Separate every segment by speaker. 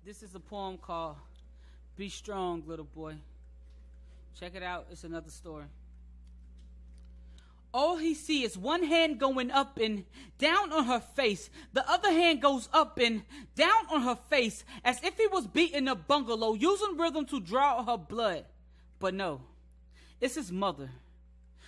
Speaker 1: This is a poem called Be Strong, Little Boy. Check it out. It's another story. All he see is one hand going up and down on her face. The other hand goes up and down on her face as if he was beating a bungalow, using rhythm to draw her blood. But no, it's his mother.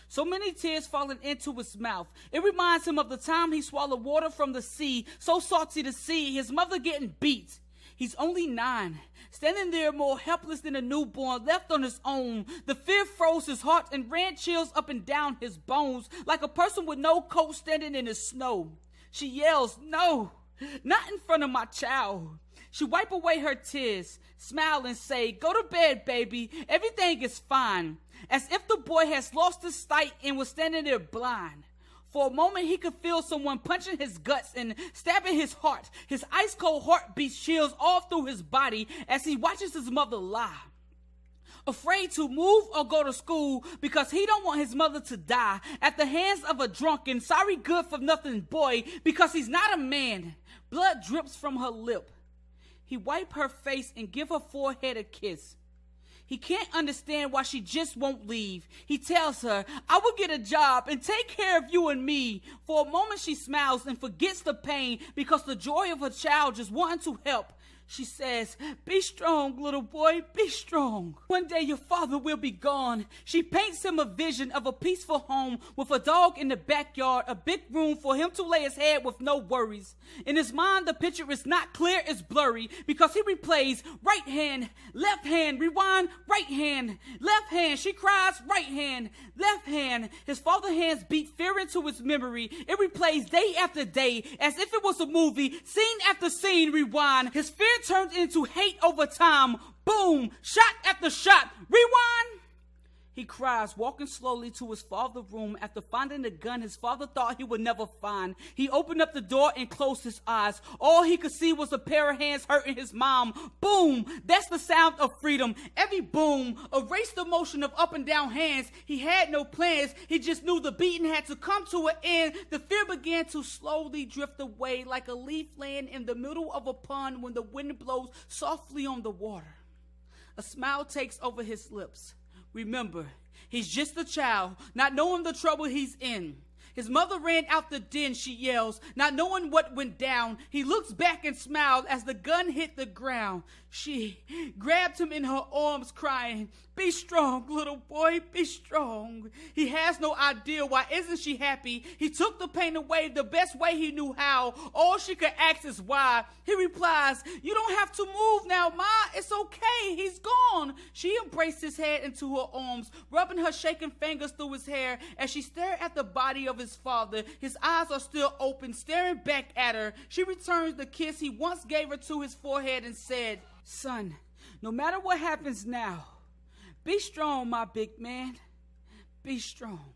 Speaker 1: So many tears falling into his mouth. It reminds him of the time he swallowed water from the sea, so salty to see his mother getting beat. He's only 9, standing there more helpless than a newborn, left on his own. The fear froze his heart and ran chills up and down his bones, like a person with no coat standing in the snow. She yells, "No, not in front of my child." She wipe away her tears, smile and say, "Go to bed, baby, everything is fine." As if the boy has lost his sight and was standing there blind. For a moment, he could feel someone punching his guts and stabbing his heart. His ice-cold heart beats chills all through his body as he watches his mother lie. Afraid to move or go to school because he don't want his mother to die at the hands of a drunken, sorry good-for-nothing boy because he's not a man. Blood drips from her lip. He wipe her face and give her forehead a kiss. He can't understand why she just won't leave. He tells her, "I will get a job and take care of you and me." For a moment she smiles and forgets the pain because the joy of her child just wanting to help. She says, "Be strong, little boy, be strong. One day your father will be gone." She paints him a vision of a peaceful home with a dog in the backyard, a big room for him to lay his head with no worries. In his mind, the picture is not clear, it's blurry, because he replays right hand, left hand, rewind, right hand, left hand. She cries, right hand, left hand. His father's hands beat fear into his memory. It replays day after day, as if it was a movie, scene after scene, rewind. His fear turned into hate over time. Boom, shot after shot, rewind. He cries, walking slowly to his father's room after finding the gun his father thought he would never find. He opened up the door and closed his eyes. All he could see was a pair of hands hurting his mom. Boom, that's the sound of freedom. Every boom erased the motion of up and down hands. He had no plans. He just knew the beating had to come to an end. The fear began to slowly drift away like a leaf laying in the middle of a pond when the wind blows softly on the water. A smile takes over his lips. Remember, he's just a child, not knowing the trouble he's in. His mother ran out the den, she yells, not knowing what went down. He looks back and smiles as the gun hit the ground. She grabbed him in her arms, crying, "Be strong, little boy, be strong." He has no idea why isn't she happy. He took the pain away the best way he knew how. All she could ask is why. He replies, "You don't have to move now, Ma. It's okay. He's gone." She embraced his head into her arms, rubbing her shaking fingers through his hair as she stared at the body of his father. His eyes are still open, staring back at her. She returns the kiss he once gave her to his forehead and said, "Son, no matter what happens now, be strong, my big man. Be strong."